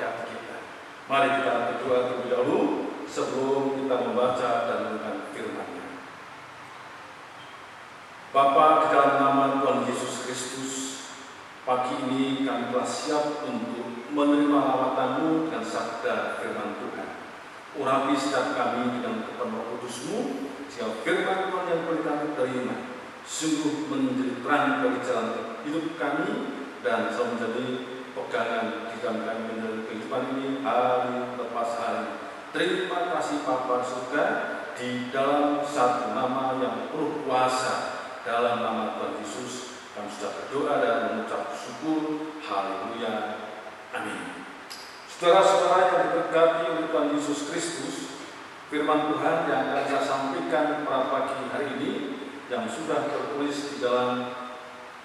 memberkati kita. Mari kita berdoa terlebih dahulu sebelum kita membaca dan mendengar firman-Nya. Bapa, di dalam nama Tuhan Yesus Kristus, pagi ini kami telah siap untuk menerima lawatan-Mu dengan sabda firman Tuhan. Urapi setiap kami dengan kepenuhan Kudus-Mu, sehingga firman Tuhan yang boleh kami terima sungguh menjadi terang bagi jalan hidup kami dan selalu menjadi pegangan di dalam kami menjalani kehidupan ini hari lepas hari. Terima kasih Bapa surga, di dalam satu nama yang penuh kuasa, dalam nama Tuhan Yesus kami sudah berdoa dan mengucap syukur. Haleluya. Amin. Saudara-saudara yang diberkati oleh Tuhan Yesus Kristus, firman Tuhan yang akan saya sampaikan pada pagi hari ini yang sudah tertulis di dalam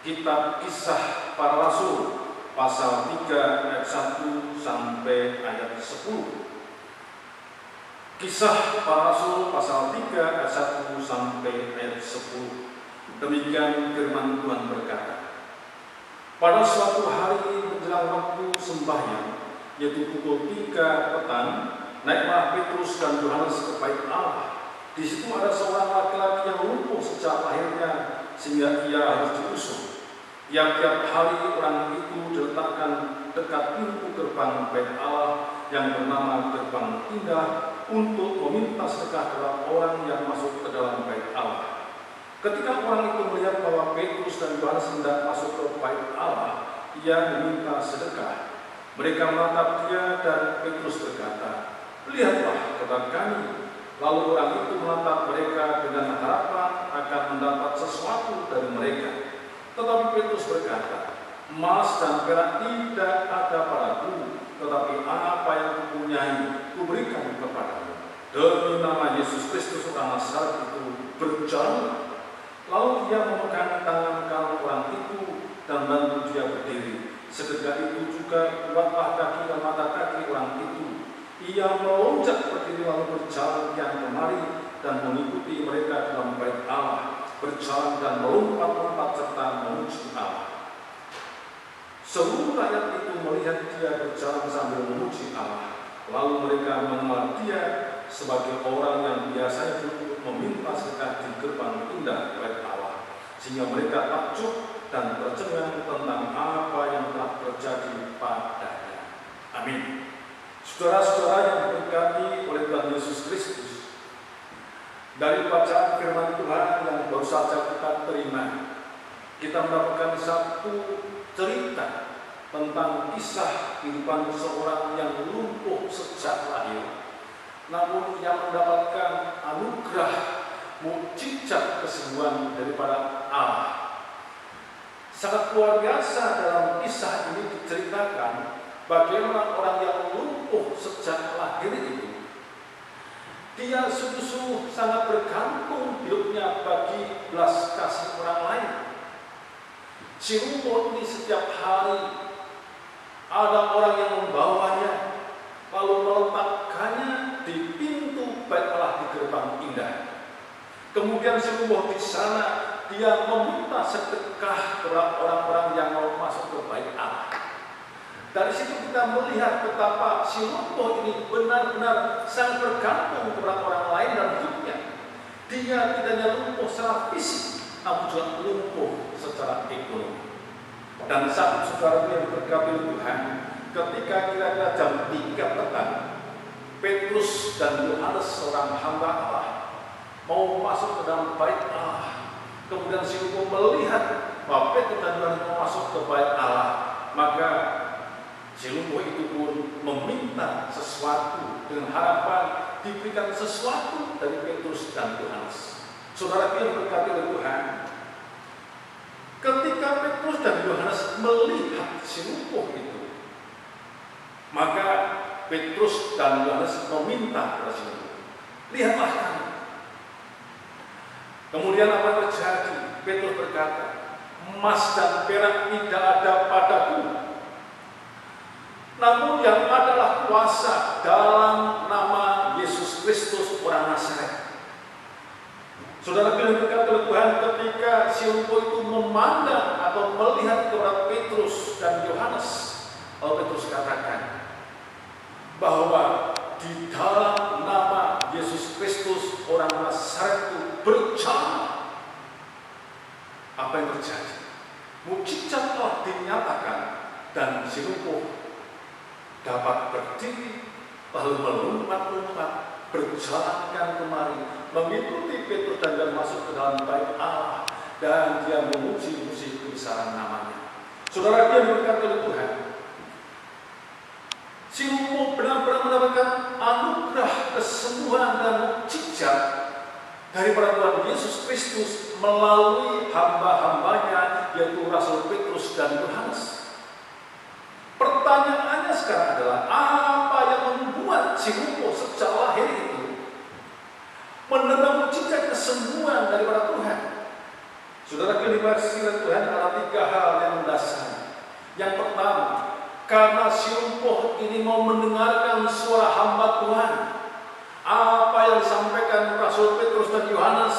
kitab Kisah Para Rasul pasal 3 ayat 1 sampai ayat 10. Kisah Para Rasul pasal 3 ayat 1 sampai ayat 10. Demikian firman Tuhan berkata, pada suatu hari menjelang waktu sembahyang, yaitu pukul 3 petang, naiklah Petrus dan Yohanes ke bait Allah. Di situ ada seorang laki-laki yang lumpuh sejak lahirnya, sehingga ia harus diusung. Tiap-tiap hari orang itu diletakkan dekat pintu gerbang bait Allah yang bernama Gerbang Indah untuk meminta sedekah kepada orang yang masuk ke dalam bait Allah. Ketika orang itu melihat bahwa Petrus dan Yohanes hendak masuk ke bait Allah, ia meminta sedekah. Mereka menatap dia dan Petrus berkata, lihatlah kepada kami. Lalu orang itu menatap mereka dengan harapan akan mendapat sesuatu dari mereka. Tetapi Petrus berkata, emas dan perak tidak ada padaku, tetapi apa yang kupunyai kuberikan kepadamu. Demi nama Yesus Kristus orang Nazaret itu berjalan. Lalu dia memegang tangan kanan orang itu dan bantu dia berdiri. Seketika itu juga kuatlah kaki dan mata kaki orang itu. Ia melonjak berdiri lalu berjalan kian kemari dan mengikuti mereka dalam bait Allah, berjalan dan melompat-lompat serta memuji Allah. Seluruh rakyat itu melihat dia berjalan sambil memuji Allah. Lalu mereka mengenal dia sebagai orang yang biasanya duduk meminta sedekah di gerbang indah bait Allah, sehingga mereka takjub dan tercengang tentang apa yang telah terjadi padanya. Amin. Saudara-saudara yang diberkati oleh Tuhan Yesus Kristus, dari bacaan firman Tuhan yang baru saja kita terima, kita mendapatkan satu cerita tentang kisah kehidupan seorang yang lumpuh sejak lahir, namun yang mendapatkan anugerah mukjizat kesembuhan daripada Allah. Sangat luar biasa dalam kisah ini diceritakan bagaimana orang yang lumpuh sejak lahir itu, dia sungguh-sungguh sangat bergantung hidupnya bagi belas kasih orang lain. Si lumpuh ini setiap hari ada orang yang membawanya, lalu meletakkannya di pintu bait Allah di Gerbang Indah. Kemudian si lumpuh di sana dia meminta sedekah kepada orang-orang yang mau masuk ke bait Allah. Dari situ kita melihat betapa si lumpuh ini benar-benar sangat bergantung kepada orang lain dalam hidupnya. Dia tidak hanya lumpuh secara fisik, namun juga lumpuh secara ekonomi. Dan saat saudara yang berkati Tuhan, ketika kira-kira jam 3 petang, Petrus dan Yohanes seorang hamba Allah mau masuk ke dalam bait Allah. Kemudian si lumpuh melihat bahwa Petrus dan Yohanes mau masuk ke bait Allah, maka si lumpuh itu pun meminta sesuatu dengan harapan diberikan sesuatu dari Petrus dan Yohanes. Saudara yang berkati oleh Tuhan, ketika Petrus dan Yohanes melihat si lumpuh itu, maka Petrus dan Yohanes meminta kepada si lumpuh, lihatlah kami. Kemudian apa yang terjadi? Petrus berkata, emas dan perak tidak ada padaku, namun yang adalah kuasa dalam nama Yesus Kristus orang Nazaret. Saudara yang berkati oleh Tuhan, ketika si lumpuh itu memandang atau melihat kepada Petrus dan Yohanes, lalu Petrus katakan, bahwa di dalam nama Yesus Kristus orang Nazaret itu berjalan. Apa yang terjadi? Mukjizat telah dinyatakan dan si lumpuh dapat berdiri, lalu melompat-lompat, berjalankan kemari, mengikuti Petrus dan Yohanes masuk ke dalam bait Allah, dan dia memuji-muji kebesaran namanya. Saudara, dia diberkati oleh Tuhan. Si lumpuh benar-benar mendapatkan anugerah kesembuhan dan mukjizat daripada Tuhan Yesus Kristus melalui hamba-hambanya, yaitu Rasul Petrus dan Yohanes. Pertanyaannya sekarang adalah, apa yang membuat si lumpuh sejak lahir itu menerima mukjizat kesembuhan daripada Tuhan? Saudara, dikasihi Tuhan, ada 3 hal yang mendasar. Yang pertama, karena si lumpuh ini mau mendengarkan suara hamba Tuhan. Apa yang disampaikan Rasul Petrus dan Yohanes,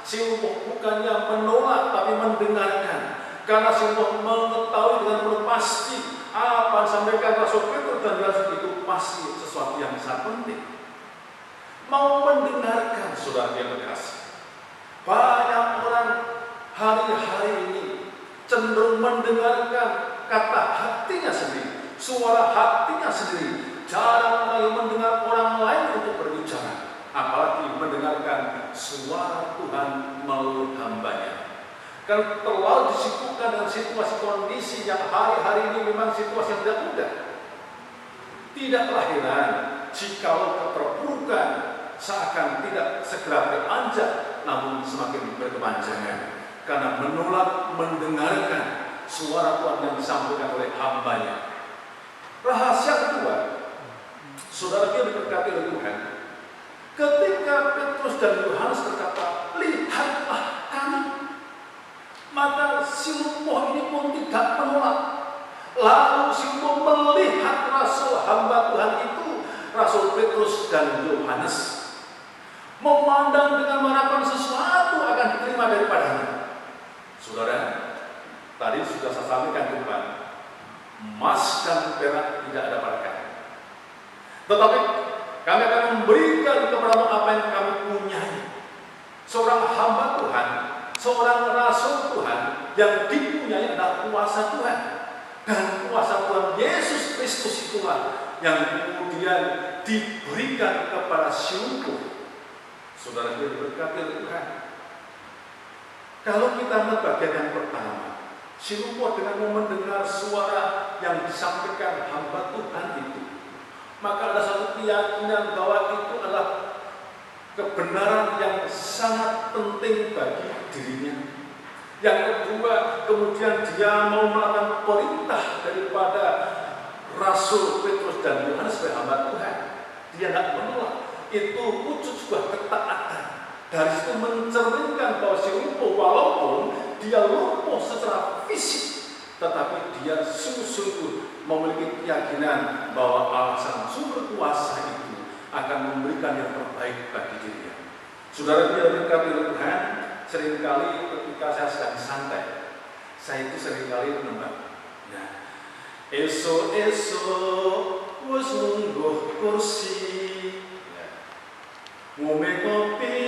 si lumpuh bukannya menolak tapi mendengarkan. Karena si lumpuh mengetahui dengan penuh pasti apa yang disampaikan Rasul Petrus dan Yohanes itu pasti sesuatu yang sangat penting. Mau mendengarkan, saudara yang terkasih. Banyak orang hari-hari ini cenderung mendengarkan kata hatinya sendiri, suara hatinya sendiri. Jarang lagi mendengar orang lain untuk berbicara, apalagi mendengarkan suara Tuhan melalui hambanya. Kan terlalu disibukkan dengan situasi kondisi yang hari-hari ini memang situasi yang tidak mudah. Tidaklah heran jikalau keterpurukan seakan tidak segera beranjak, namun semakin berkepanjangan karena menolak mendengarkan suara Tuhan yang disampaikan oleh hambanya. Rahasia kedua, saudara dia diberkati oleh Tuhan. Ketika Petrus dan Yohanes berkata, "Lihatlah kami," maka si lumpuh ini pun tidak menolak. Lalu si lumpuh melihat rasul hamba Tuhan itu, Rasul Petrus dan Yohanes, memandang dengan harapan sesuatu akan diterima daripadanya. Saudara, tadi sudah saya sampaikan Tuhan, emas dan perak tidak ada berkah. Tetapi kami akan memberikan kepada apa yang kami punyai. Seorang hamba Tuhan, seorang rasul Tuhan yang dipunyai adalah kuasa Tuhan. Dan kuasa Tuhan Yesus Kristus itulah yang kemudian diberikan kepada si lumpuh. Saudara dia diberkati oleh Tuhan. Kalau kita melihat bagian yang pertama, si lumpuh dengan mendengar suara yang disampaikan hamba Tuhan itu, maka ada satu keyakinan bahwa itu adalah kebenaran yang sangat penting bagi dirinya. Yang kedua, kemudian dia mau melakukan perintah daripada Rasul Petrus dan Yohanes sebagai hamba Tuhan. Dia tidak menolak. Itu wujud sebuah ketaatan. Dari situ mencerminkan bahwa si lumpuh, walaupun dia lumpuh secara fisik, tetapi dia sungguh-sungguh memiliki keyakinan bahwa Allah sang sumber kuasa itu akan memberikan yang terbaik bagi dirinya. Saudara dia berkati oleh Tuhan, seringkali ketika saya sedang santai, saya itu seringkali menembak, nah, esok-esok wis lungguh kursi, ngombe kopi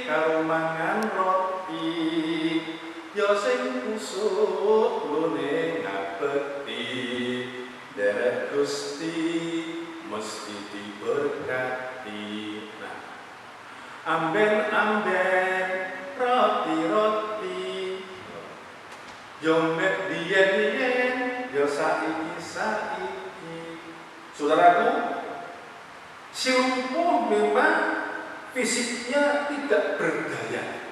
karo mangan roti, ya sing kusuk lune ngabekti, derek Gusti mesti diberkati. Nah, amben-amben roti-roti, yo mek biyen-biyen yo saiki. Saudaraku, si lumpuh memang fisiknya tidak berdaya.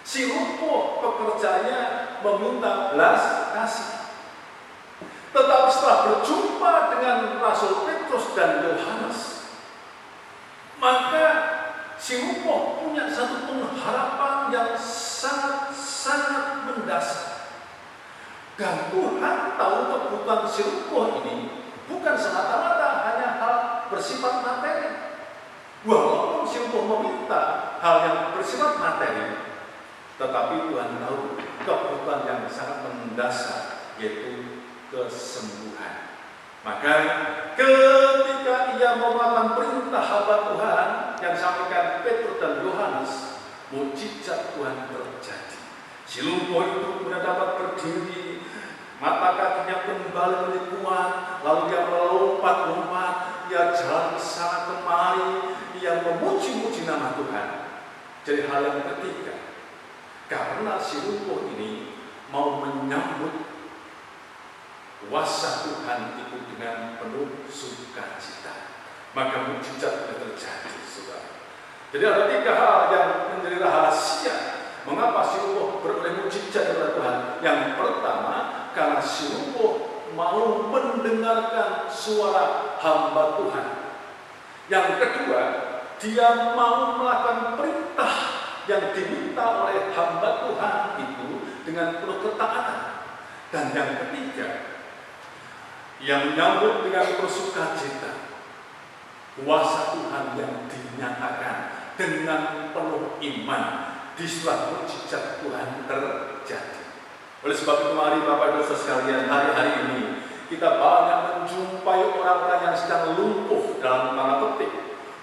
Si lumpuh pekerjanya meminta belas kasih. Tetapi setelah berjumpa dengan Rasul Petrus dan Yohanes, maka si lumpuh punya satu pengharapan yang sangat mendasar. Dan Tuhan tahu kebutuhan si lumpuh ini bukan semata-mata hanya hal bersifat materi. Walaupun si lumpuh meminta hal yang bersifat materi, tetapi Tuhan tahu kebutuhan yang sangat mendasar, yaitu kesembuhan. Maka ketika dia mau melakukan perintah hamba Tuhan yang disampaikan Petrus dan Yohanes, mujizat Tuhan terjadi. Si lumpuh itu kemudian dapat berdiri, mata kakinya kembali menjadi kuat, lalu dia melompat-lompat, dia jalan ke sana kemari, dia memuji-muji nama Tuhan. Jadi hal yang ketiga, karena si lumpuh ini mau menyambut kuasa Tuhan itu dengan penuh sukacita, maka mujizat terjadi, saudara. Jadi ada 3 hal yang menjadi rahasia mengapa si lumpuh beroleh mujizat dari Tuhan. Yang pertama, karena si lumpuh mau mendengarkan suara hamba Tuhan. Yang kedua, dia mau melakukan perintah yang diminta oleh hamba Tuhan itu dengan penuh ketaatan. Dan yang ketiga, yang menyambut dengan bersukacita, kuasa Tuhan yang dinyatakan dengan penuh iman di setelah mujizat Tuhan terjadi. Oleh sebab itu mari Bapak Ibu sekalian, hari-hari ini kita banyak menjumpai orang-orang yang sedang lumpuh dalam tanda petik.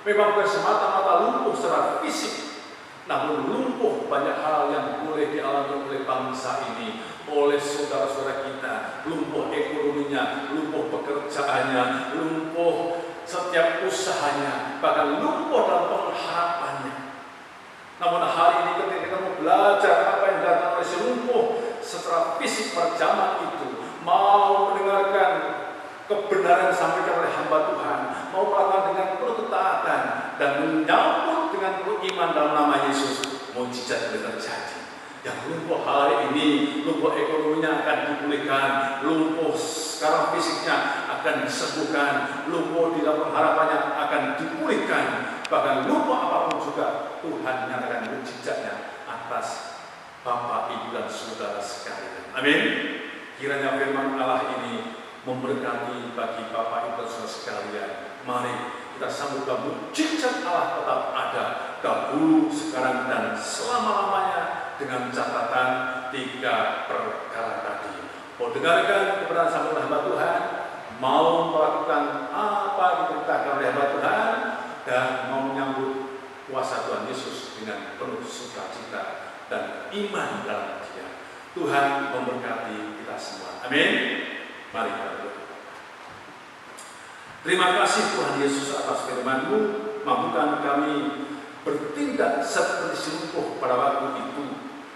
Memang bukan semata-mata lumpuh secara fisik, namun lumpuh banyak hal yang boleh dialami oleh bangsa ini, oleh saudara-saudara kita. Lumpuh ekonominya, lumpuh pekerjaannya, lumpuh setiap usahanya, bahkan lumpuh dalam pengharapannya. Namun hari ini ketika kita mau belajar apa yang datang oleh si lumpuh secara fisik pada zaman itu, mau mendengarkan kebenaran disampaikan oleh hamba Tuhan, mau melakukan dengan penuh ketaatan dan menyambut dengan penuh iman dalam nama Yesus, mujizat terjadi. Yang lumpuh hari ini, lumpuh ekonominya akan dipulihkan, lumpuh sekarang fisiknya akan disembuhkan, lumpuh di dalam harapannya akan dipulihkan, bahkan lumpuh apapun juga Tuhan nyatakan mujizatnya atas Bapak, Ibu, dan saudara sekalian. Amin. Kiranya firman Allah ini memberkati bagi Bapak, Ibu, dan saudara sekalian. Mari kita sambut mujizat Allah tetap ada dahulu, sekarang, dan selama-lamanya, dengan catatan 3 perkara tadi. Mau dengarkan kebenaran sabda hamba Tuhan, mau melakukan apa yang diperintahkan oleh hamba Tuhan, dan mau menyambut kuasa Tuhan Yesus dengan penuh sukacita dan iman dalam Dia. Tuhan memberkati kita semua. Amin. Mari kita berdoa. Terima kasih Tuhan Yesus atas firman-Mu, mampukan kami bertindak seperti lumpuh pada waktu itu,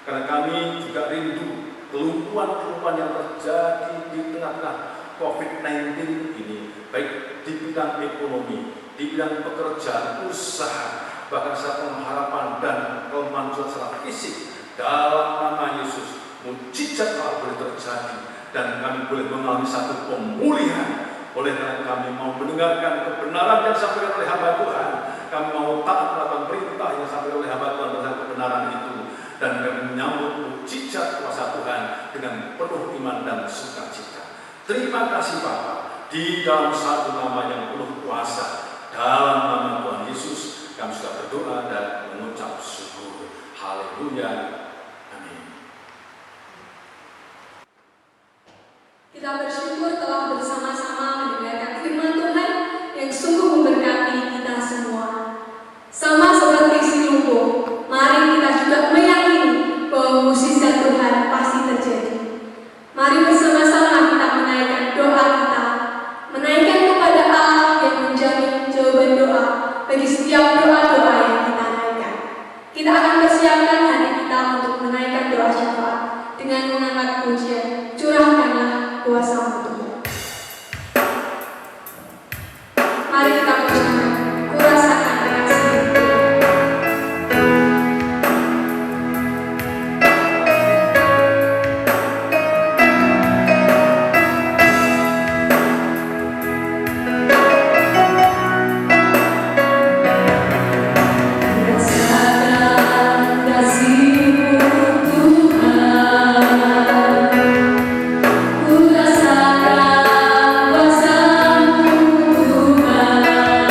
karena kami juga rindu kelumpuhan-kelumpuhan yang terjadi di tengah-tengah COVID-19 ini, baik di bidang ekonomi, di bidang pekerjaan, usaha, bahkan secara pengharapan dan kelemahan secara fisik. Dalam nama Yesus, mujizat Allah boleh terjadi dan kami boleh mengalami satu pemulihan. Oleh karena kami mau mendengarkan kebenaran yang disampaikan oleh hamba Tuhan, kami mau taat melakukan perintah yang disampaikan oleh hamba Tuhan tentang kebenaran itu, dan kami menyambut mujizat kuasa Tuhan dengan penuh iman dan sukacita. Terima kasih Bapa, di dalam satu nama yang penuh kuasa, dalam nama Tuhan Yesus kami sudah berdoa dan mengucap syukur. Haleluya. Amin. Kita bersyukur telah bersama-sama mendengarkan firman Tuhan yang sungguh memberkati kita semua. Sama seperti si lumpuh, mari kita juga meyakini bahwa mujizat Tuhan pasti terjadi. Mari bersama-sama kita menaikkan doa kita, menaikkan kepada Allah yang menjamin jawaban doa bagi setiap doa-doa yang kita naikkan. Kita akan persiapkan hati kita untuk menaikkan doa syafaat dengan mengangkat pujian, curahkanlah kuasa-Mu Tuhan. Mari kita bersama kurasakan reaksi. Ku rasakan kuasa-Mu Tuhan.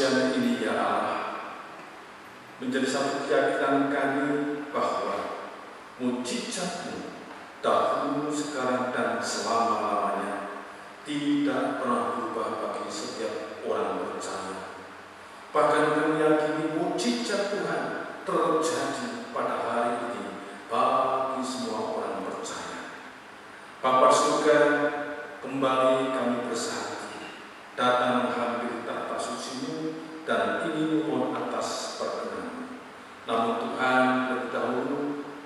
kemanusiaan ini ya Allah, menjadi satu keyakinan kami bahwa mujizat-Mu dahulu, sekarang, dan selama-lamanya tidak pernah berubah bagi setiap orang percaya. Bahkan kami yakini mujizat Tuhan terjadi pada hari ini bagi semua orang percaya. Bapa surga, kembali kami bersatu datang menghampiri tahta suci-Mu dan ingin memohon atas perkenan. Namun Tuhan, lebih dahulu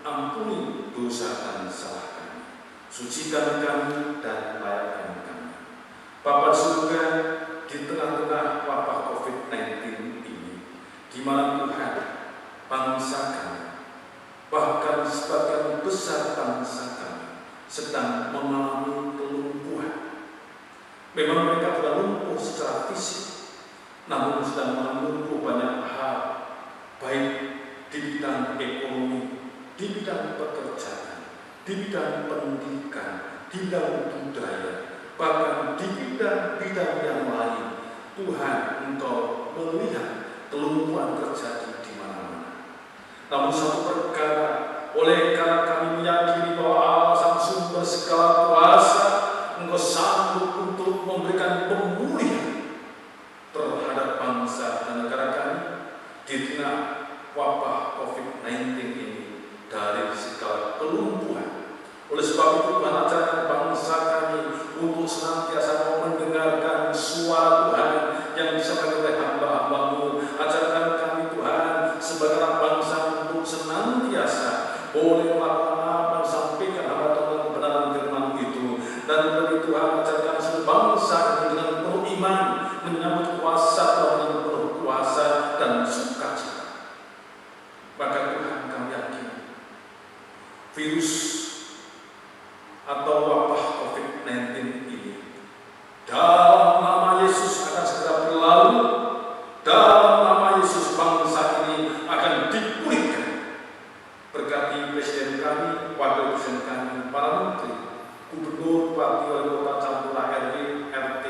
ampuni dosa dan salah kami, sucikan kami dan layakkan kami. Bapa surga, di tengah-tengah wabah COVID-19 ini, di mana Tuhan, bangsa kami, bahkan sebagian besar bangsa kami sedang mengalami kelumpuhan. Memang mereka tidak lumpuh secara fisik, namun sedang mengalami lumpuh banyak hal, baik di bidang ekonomi, di bidang pekerjaan, di bidang pendidikan, di bidang budaya, bahkan di bidang-bidang yang lain. Tuhan, Engkau melihat kelumpuhan terjadi di mana-mana. Namun satu perkara, oleh karena kami meyakini bahwa Allah Sang Sumber segala kuasa, Engkau sanggup untuk memberikan pemulihan terhadap bangsa dan negara kami di tengah wabah COVID-19 ini dari segala kelumpuhan. Oleh sebab itu Tuhan, ajarkan bangsa kami untuk senantiasa mau mendengarkan suara Tuhan yang disampaikan oleh hamba-hamba-Mu. Ajarkan kami Tuhan sebagai anak bangsa untuk senantiasa boleh melakukan apa yang sampaikan hamba Tuhan kebenaran firman itu. Dan bagi Tuhan, ajarkan seluruh bangsa dengan penuh iman menyambut kuasa Tuhan dengan penuh kuasa dan sukacita. Maka Tuhan, kami yakin virus atau wabah COVID-19 ini dalam nama Yesus akan segera berlalu. Dalam nama Yesus bangsa ini akan dipulihkan. Berkati Presiden kami, Wakil Presiden kami, para menteri, gubernur, bupati, wali kota, campurah RW, RT,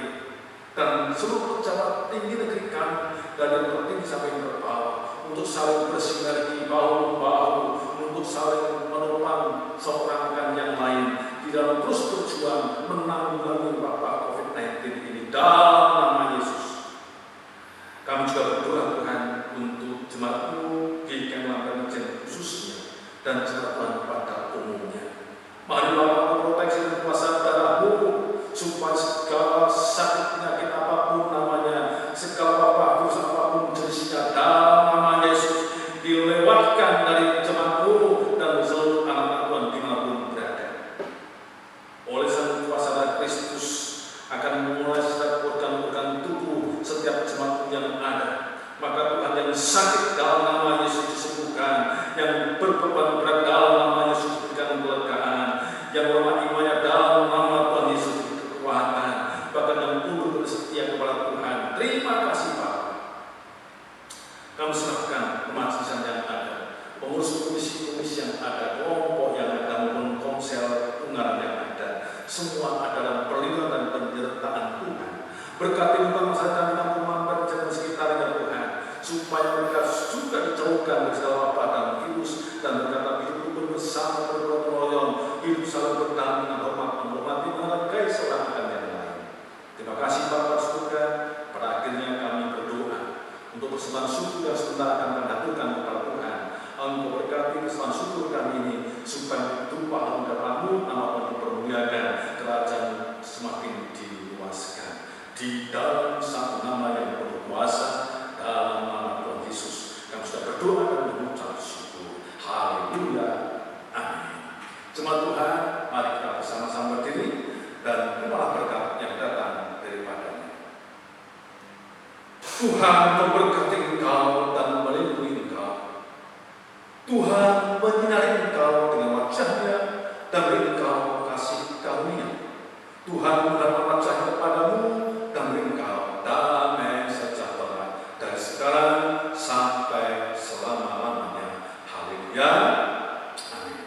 dan seluruh pejabat tinggi negeri kami dari yang tertinggi sampai yang terbawah untuk saling bersinergi bahu-bahu, untuk saling menopang seorang dan yang lain di dalam terus berjuang menanggulangi wabah COVID-19 ini dalam nama Yesus. Kami juga berdoa Tuhan untuk jemaat-Mu di Kemang khususnya dan jemaat Tuhan pada umumnya. Mari Bapak proteksi dan kuasa darah-Mu supaya segala sakit penyakit apapun namanya, segala wabah virus apapun jenisnya dalam nama Yesus dilewatkan dari jemaat-Mu dan seluruh anak-anak Tuhan dimanapun berada. Oleh Sang kuasa darah Kristus akan memulai setiap organ-organ tubuh setiap jemaat yang ada. Maka Tuhan, yang sakit dalam nama Yesus disembuhkan, yang berbeban berat dalam nama Yesus diberikan kelegaan, yang lemah imannya dalam nama Tuhan Yesus diberi kekuatan, bahkan yang tunduk bersetia kepada Tuhan. Terima kasih Pak. Kami serahkan kemajelis yang ada, pengurus komisi-komisi yang ada, kelompok yang ada, maupun komsel Ungaran yang ada, semua adalah perlindungan dan penyertaan Tuhan. Berkati bangsa kami yang memampat di sekitarnya Tuhan, supaya mereka juga dijauhkan dari segala wabah dan virus, dan berkata hidup bersama, bergotong royong, hidup saling berdampingan, hormat menghormati, menghargai seorang dan yang lain. Terima kasih Bapak surga. Pada akhirnya kami berdoa untuk persembahan syukur yang sebentar akan mendatangkan kepada Tuhan. Engkau berkati persembahan syukur kami ini supaya ditumpah dalam darah-Mu, nama Tuhan dipermuliakan, kerajaan semakin diluaskan di dalam satu nama yang penuh kuasa, dalam nama Tuhan Yesus. Kami sudah berdoa dan mengucap syukur. Haleluya. Amin. Jemaat Tuhan, mari kita bersama-sama berdiri dan terimalah berkat yang datang daripadanya. Tuhan memberkati engkau dan melindungi engkau. Tuhan menyinari engkau dengan wajah-Nya dan beri engkau kasih karunia. Tuhan menghadapkan wajah-Nya kepadamu dan beri engkau damai sejahtera dari sekarang sampai selama-lamanya. Haleluya. Amin.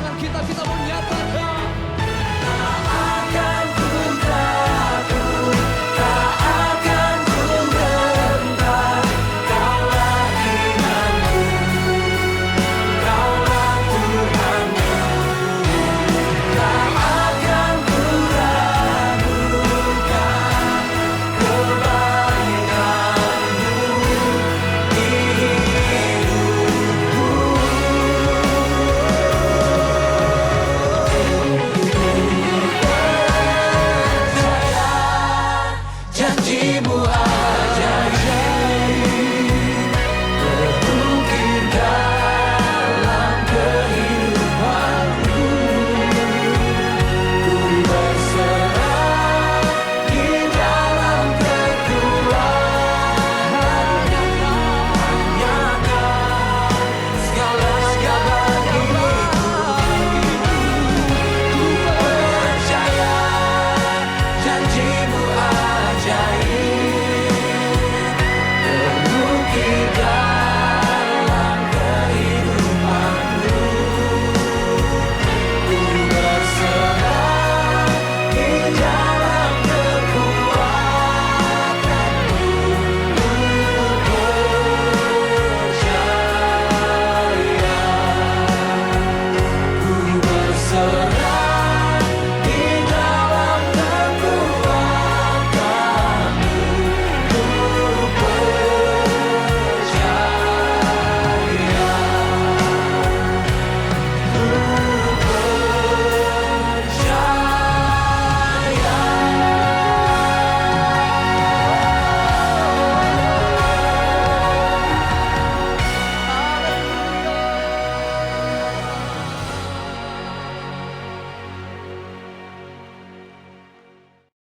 tangan kita mau nyatakan